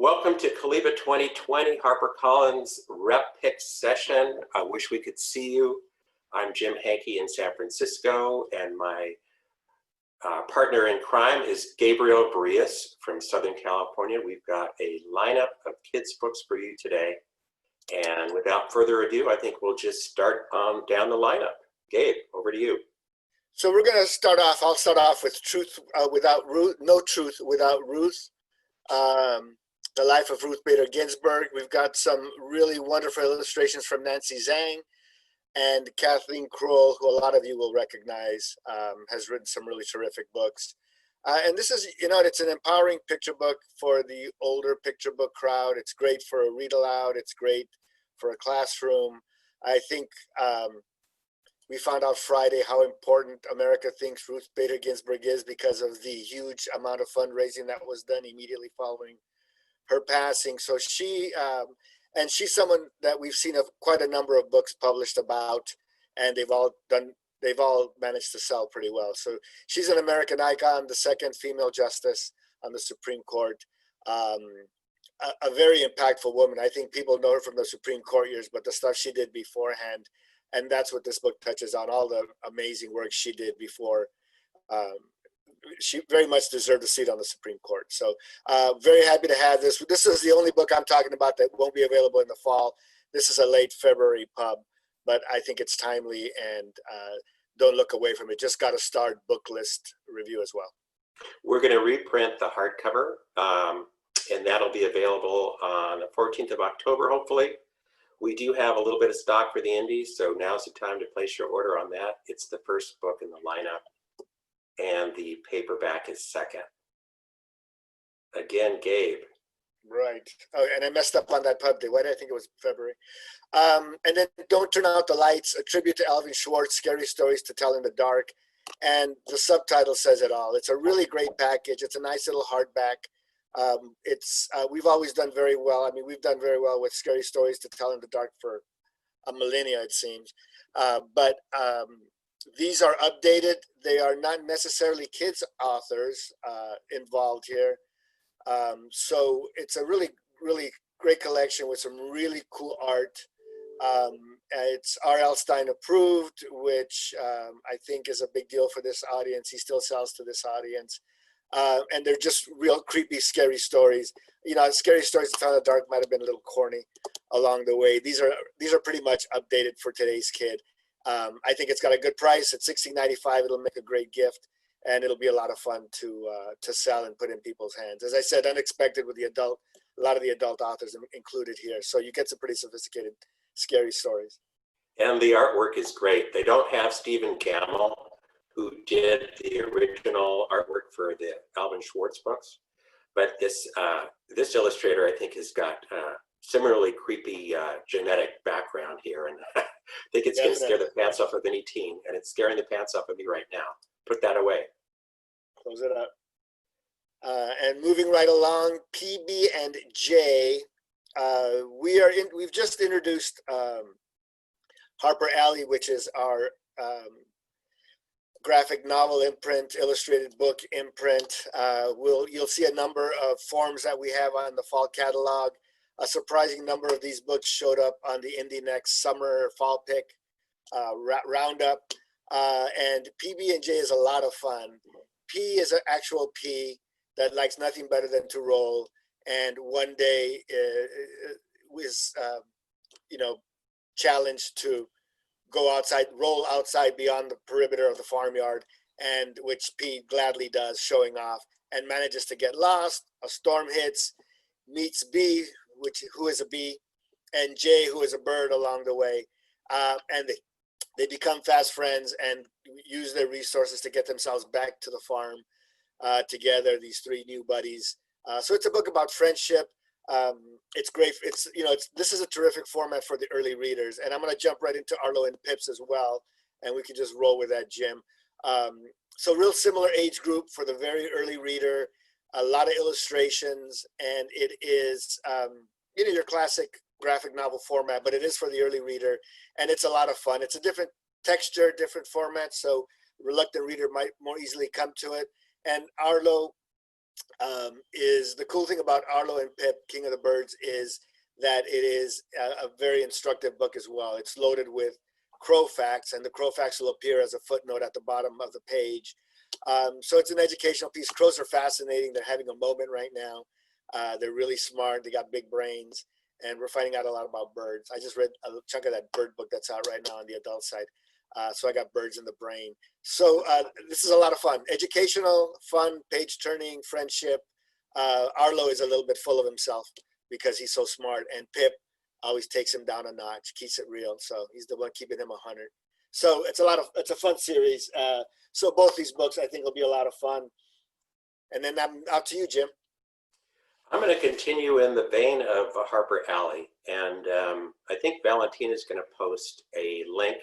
Welcome to Kaliba 2020 HarperCollins Rep Pick session. I wish we could see you. I'm Jim Hankey in San Francisco, and my partner in crime is Gabe Barillas from Southern California. We've got a lineup of kids' books for you today. And without further ado, I think we'll just start down the lineup. Gabe, over to you. So we're going to start off. I'll start off with Truth Without Ruth, No Truth Without Ruth. The Life of Ruth Bader Ginsburg. We've got some really wonderful illustrations from Nancy Zhang and Kathleen Kroll, who a lot of you will recognize, has written some really terrific books. And this is, it's an empowering picture book for the older picture book crowd. It's great for a read aloud. It's great for a classroom. I think we found out Friday how important America thinks Ruth Bader Ginsburg is because of the huge amount of fundraising that was done immediately following her passing. So she's someone that we've seen quite a number of books published about, and they've all managed to sell pretty well. So she's an American icon, the second female justice on the Supreme Court, a very impactful woman. I think people know her from the Supreme Court years, but the stuff she did beforehand, and that's what this book touches on, all the amazing work she did before. She very much deserved a seat on the Supreme Court. So very happy to have this. This is the only book I'm talking about that won't be available in the fall. This is a late February pub, but I think it's timely, and don't look away from it. Just got a start book list review as well. We're going to reprint the hardcover, and that'll be available on the 14th of October, hopefully. We do have a little bit of stock for the indies, so now's the time to place your order on that. It's the first book in the lineup, and the paperback is second. Again, Gabe. Right. Oh, and I messed up on that pub day. Why did I think it was February? And then Don't Turn Out the Lights, a tribute to Alvin Schwartz, Scary Stories to Tell in the Dark. And the subtitle says it all. It's a really great package. It's a nice little hardback. We've always done very well. I mean, we've done very well with Scary Stories to Tell in the Dark for a millennia, it seems. But these are updated. They are not necessarily kids authors involved here. So it's a really, really great collection with some really cool art. It's R.L. Stine approved, which I think is a big deal for this audience. He still sells to this audience. And they're just real creepy, scary stories. Scary Stories to Tell in the Dark might have been a little corny along the way. These are pretty much updated for today's kid. I think it's got a good price at $16.95. It'll make a great gift, and it'll be a lot of fun to sell and put in people's hands. As I said, unexpected with a lot of the adult authors included here. So you get some pretty sophisticated, scary stories. And the artwork is great. They don't have Stephen Gamble, who did the original artwork for the Alvin Schwartz books, but this illustrator, I think, has got similarly creepy genetic background here, and I think it's going to scare the pants off of any teen, and it's scaring the pants off of me right now. Put that away. Close it up. And moving right along, PB and J. We've just introduced Harper Alley, which is our graphic novel imprint, illustrated book imprint. You'll see a number of forms that we have on the fall catalog. A surprising number of these books showed up on the Indie Next summer fall pick roundup. And PB&J is a lot of fun. P is an actual P that likes nothing better than to roll. And one day was, challenged to go outside, roll outside beyond the perimeter of the farmyard, and which P gladly does, showing off, and manages to get lost. A storm hits, meets B, who is a bee, and J, who is a bird along the way. And they become fast friends and use their resources to get themselves back to the farm together, these three new buddies. So it's a book about friendship. It's great. This is a terrific format for the early readers. And I'm going to jump right into Arlo and Pips as well, and we can just roll with that, Jim. So real similar age group for the very early reader, a lot of illustrations, and it is your classic graphic novel format, but it is for the early reader, and it's a lot of fun. It's a different texture, different format, so reluctant reader might more easily come to it. And Arlo is the cool thing about Arlo and Pip, King of the Birds, is that it is a very instructive book as well. It's loaded with crow facts, and the crow facts will appear as a footnote at the bottom of the page. So it's an educational piece. Crows are fascinating. They're having a moment right now. They're really smart. They got big brains, and we're finding out a lot about birds. I just read a chunk of that bird book that's out right now on the adult side. So I got birds in the brain. So this is a lot of fun. Educational, fun, page turning, friendship. Arlo is a little bit full of himself because he's so smart, and Pip always takes him down a notch, keeps it real. So he's the one keeping him 100. So it's a fun series. So both these books I think will be a lot of fun. And then I'm out to you, Jim. I'm going to continue in the vein of Harper Alley, and I think Valentina is going to post a link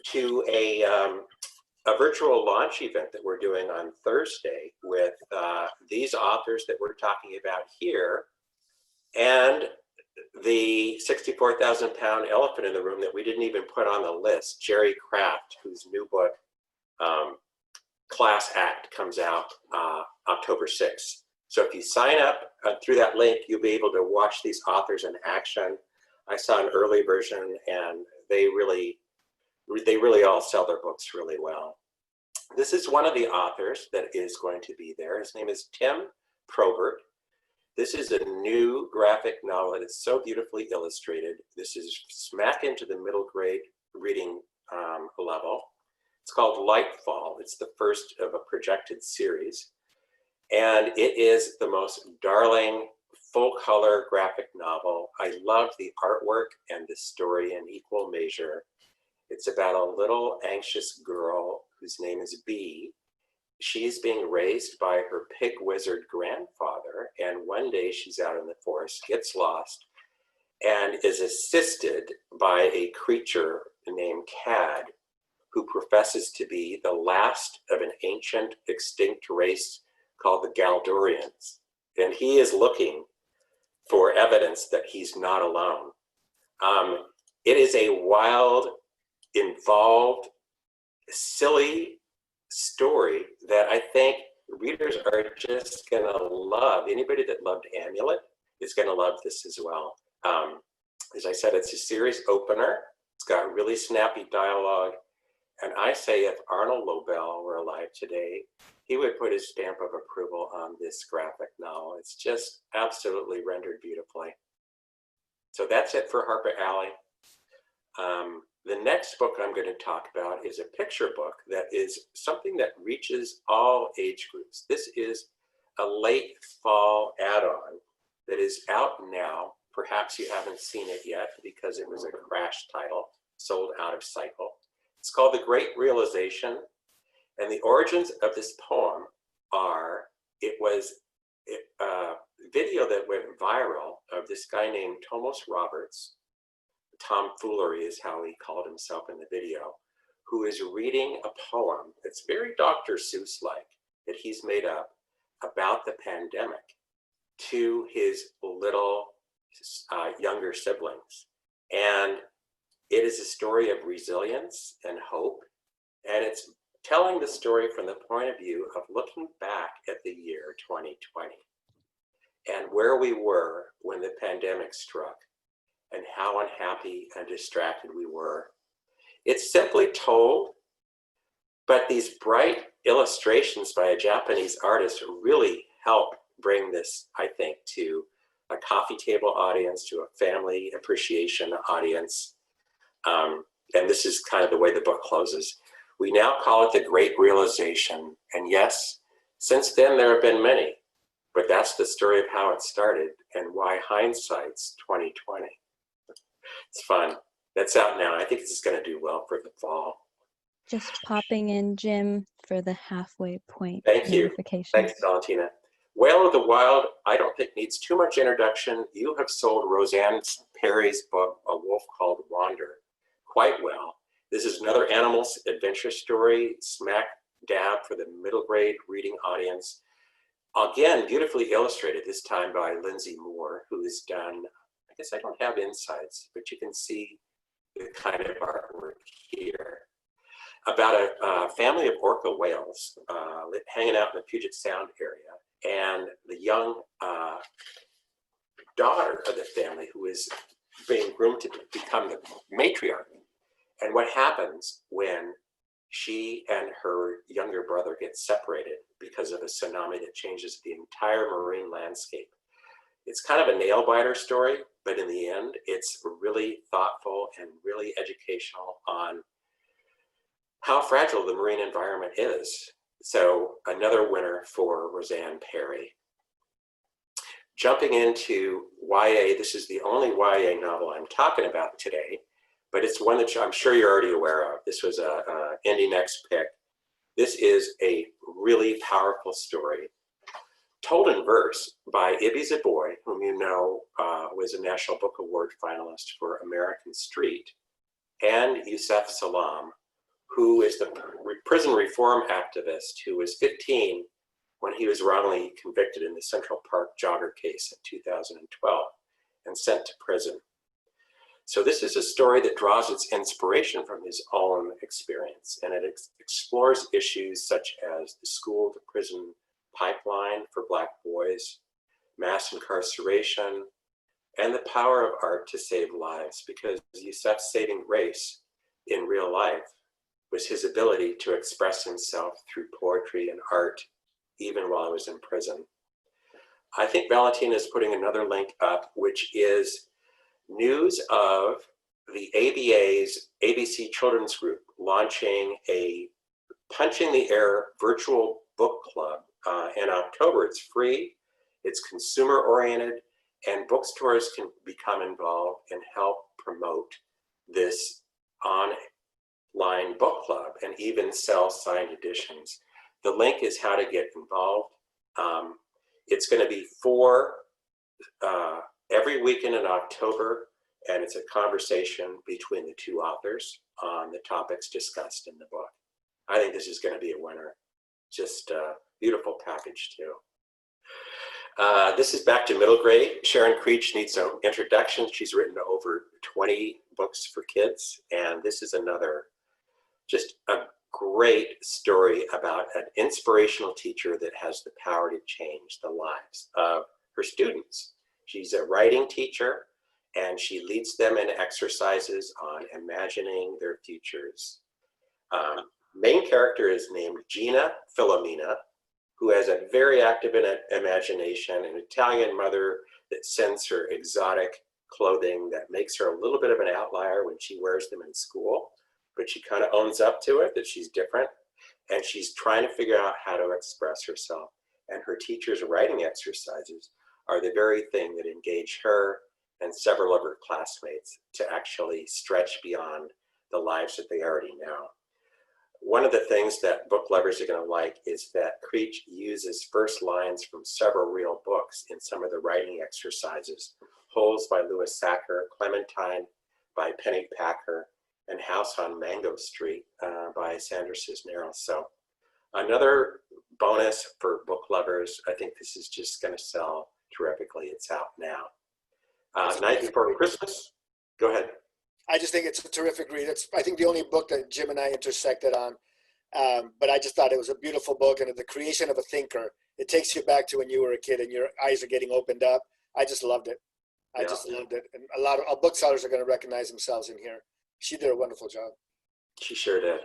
to a virtual launch event that we're doing on Thursday with these authors that we're talking about here, and the 64,000-pound elephant in the room that we didn't even put on the list, Jerry Kraft, whose new book, Class Act, comes out October 6th. So if you sign up through that link, you'll be able to watch these authors in action. I saw an early version, and they really all sell their books really well. This is one of the authors that is going to be there. His name is Tim Probert. This is a new graphic novel that is so beautifully illustrated. This is smack into the middle grade reading level. It's called Lightfall. It's the first of a projected series. And it is the most darling full color graphic novel. I love the artwork and the story in equal measure. It's about a little anxious girl whose name is Bee. She's being raised by her pig wizard grandfather, and one day she's out in the forest, gets lost, and is assisted by a creature named Cad, who professes to be the last of an ancient extinct race called the Galdurians. And he is looking for evidence that he's not alone. It is a wild, involved, silly story that I think readers are just gonna love. Anybody that loved Amulet is gonna love this as well. As I said, it's a series opener. It's got really snappy dialogue. And I say if Arnold Lobel were alive today, he would put his stamp of approval on this graphic novel. It's just absolutely rendered beautifully. So that's it for Harper Alley. The next book I'm going to talk about is a picture book that is something that reaches all age groups. This is a late fall add-on that is out now. Perhaps you haven't seen it yet because it was a crash title, sold out of cycle. It's called The Great Realization. And the origins of this poem are, it was a video that went viral of this guy named Thomas Roberts. Tomfoolery is how he called himself in the video, who is reading a poem that's very Dr. Seuss-like that he's made up about the pandemic to his little younger siblings. And it is a story of resilience and hope. And it's telling the story from the point of view of looking back at the year 2020 and where we were when the pandemic struck and how unhappy and distracted we were. It's simply told, but these bright illustrations by a Japanese artist really help bring this, I think, to a coffee table audience, to a family appreciation audience. And this is kind of the way the book closes. We now call it The Great Realization. And yes, since then there have been many, but that's the story of how it started and why hindsight's 2020. It's fun. That's out now. I think this is going to do well for the fall. Just popping in, Jim, for the halfway point Thank you. notification. Thanks, Valentina. Whale of the Wild, I don't think needs too much introduction. You have sold Roseanne Perry's book, A Wolf Called Wander, quite well. This is another animals adventure story, smack dab for the middle grade reading audience. Again, beautifully illustrated, this time by Lindsay Moore, who has done, I guess I don't have insights, but you can see the kind of artwork here. About a family of orca whales hanging out in the Puget Sound area. and the young daughter of the family who is being groomed to become the matriarch. And what happens when she and her younger brother get separated because of a tsunami that changes the entire marine landscape. It's kind of a nail biter story, but in the end, it's really thoughtful and really educational on how fragile the marine environment is. So another winner for Roseanne Perry. Jumping into YA, this is the only YA novel I'm talking about today, but it's one that I'm sure you're already aware of. This was a Indie Next pick. This is a really powerful story, told in verse by Ibi Zoboi, whom you know was a National Book Award finalist for American Street, and Yusef Salaam, who is the prison reform activist who was 15 when he was wrongly convicted in the Central Park jogger case in 2012 and sent to prison. So this is a story that draws its inspiration from his own experience, and it explores issues such as the school to prison pipeline for Black boys, mass incarceration, and the power of art to save lives, because Yusef's saving grace in real life was his ability to express himself through poetry and art, even while he was in prison. I think Valentina is putting another link up, which is news of the ABA's ABC Children's Group launching a Punching the Air virtual book club in October. It's free, it's consumer oriented, and bookstores can become involved and help promote this online book club and even sell signed editions. The link is how to get involved. It's going to be every weekend in October, and it's a conversation between the two authors on the topics discussed in the book. I think this is going to be a winner. Just a beautiful package too. This is back to middle grade. Sharon Creech needs some introduction. She's written over 20 books for kids, and this is another just a great story about an inspirational teacher that has the power to change the lives of her students. She's a writing teacher, and she leads them in exercises on imagining their futures. Main character is named Gina Filomena, who has a very active imagination, an Italian mother that sends her exotic clothing that makes her a little bit of an outlier when she wears them in school, but she kind of owns up to it, that she's different, and she's trying to figure out how to express herself. And her teacher's writing exercises are the very thing that engage her and several of her classmates to actually stretch beyond the lives that they already know. One of the things that book lovers are going to like is that Creech uses first lines from several real books in some of the writing exercises. Holes by Louis Sacker, Clementine by Penny Packer, and House on Mango Street by Sandra Cisneros. So another bonus for book lovers. I think this is just going to sell terrifically. It's out now. Night Before Christmas. Go ahead. I just think it's a terrific read. It's, I think, the only book that Jim and I intersected on. But I just thought it was a beautiful book, and the creation of a thinker. It takes you back to when you were a kid and your eyes are getting opened up. I just loved it. I just loved it. And a lot of booksellers are going to recognize themselves in here. She did a wonderful job. She sure did.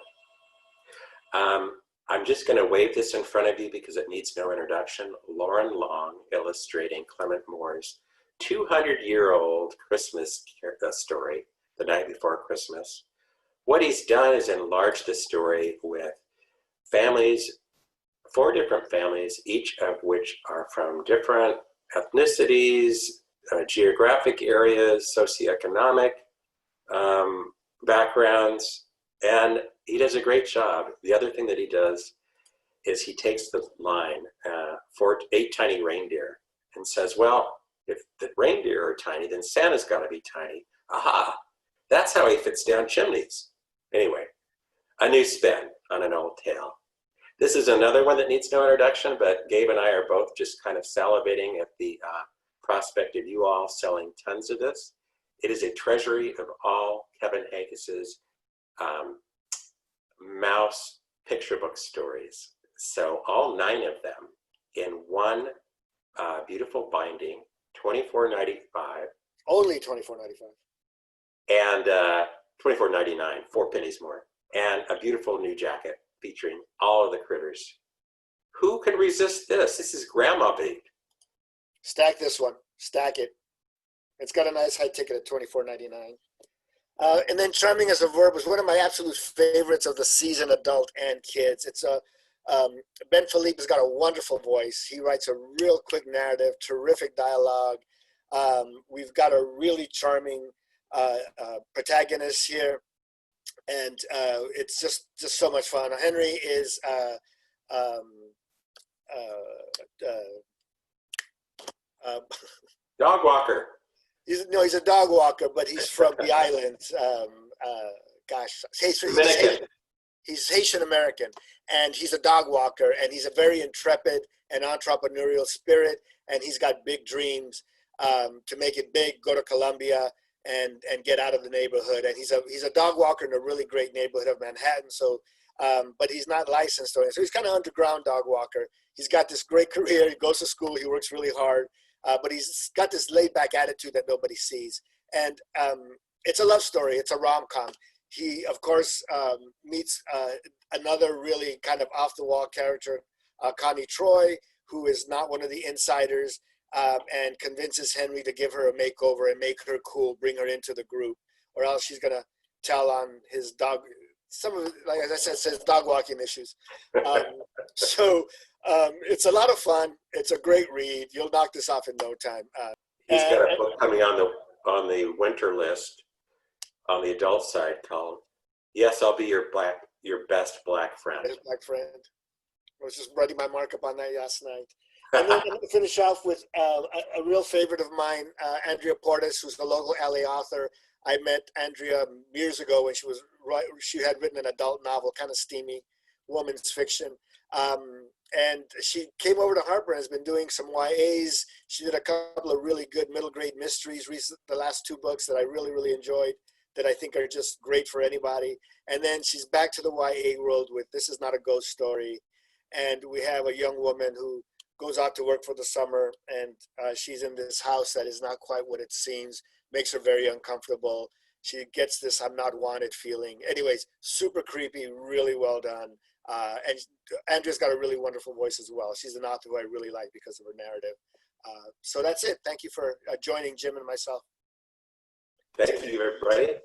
I'm just going to wave this in front of you because it needs no introduction. Lauren Long illustrating Clement Moore's 200-year-old Christmas story, The Night Before Christmas. What he's done is enlarge the story with families, 4 different families, each of which are from different ethnicities, geographic areas, socioeconomic backgrounds, and he does a great job. The other thing that he does is he takes the line, 8 tiny reindeer, and says, well, if the reindeer are tiny, then Santa's got to be tiny. Aha, that's how he fits down chimneys. Anyway, a new spin on an old tale. This is another one that needs no introduction, but Gabe and I are both just kind of salivating at the prospect of you all selling tons of this. It is a treasury of all Kevin Hankis's mouse picture book stories. So all 9 of them in one beautiful binding, $24.95. Only $24.95. And $24.99, 4 pennies more. And a beautiful new jacket featuring all of the critters. Who can resist this? This is grandma big. Stack this one. Stack it. It's got a nice high ticket at $24.99. And then Charming as a Verb was one of my absolute favorites of the season, adult and kids. It's Ben Philippe has got a wonderful voice. He writes a real quick narrative, terrific dialogue. We've got a really charming protagonist here, and it's just so much fun. Henry is Dog walker. He's a dog walker, but he's from the island. He's Haitian American, and he's a dog walker, and he's a very intrepid and entrepreneurial spirit, and he's got big dreams to make it big, go to Colombia, and get out of the neighborhood. And he's a dog walker in a really great neighborhood of Manhattan. So, but he's not licensed or anything. So he's kind of underground dog walker. He's got this great career. He goes to school. He works really hard. But he's got this laid-back attitude that nobody sees. And it's a love story. It's a rom-com. He, of course, meets another really kind of off-the-wall character, Connie Troy, who is not one of the insiders, and convinces Henry to give her a makeover and make her cool, bring her into the group, or else she's going to tell on his dog. Some of it, like as I said, says dog walking issues. So it's a lot of fun. It's a great read. You'll knock this off in no time. He's got a book coming on the winter list on the adult side called "Yes, I'll Be Your Best Black Friend." Black friend. I was just writing my markup on that last night. And then I'm going to finish off with a real favorite of mine, Andrea Portes, who's a local LA author. I met Andrea years ago when she had written an adult novel, kind of steamy woman's fiction. And she came over to Harper and has been doing some YAs. She did a couple of really good middle grade mysteries, the last 2 books that I really, really enjoyed, that I think are just great for anybody. And then she's back to the YA world with This Is Not a Ghost Story. And we have a young woman who goes out to work for the summer, and she's in this house that is not quite what it seems, makes her very uncomfortable. She gets this I'm not wanted feeling. Anyways, super creepy, really well done. And Andrea's got a really wonderful voice as well. She's an author who I really like because of her narrative. So that's it. Thank you for joining Jim and myself. Thank you, everybody.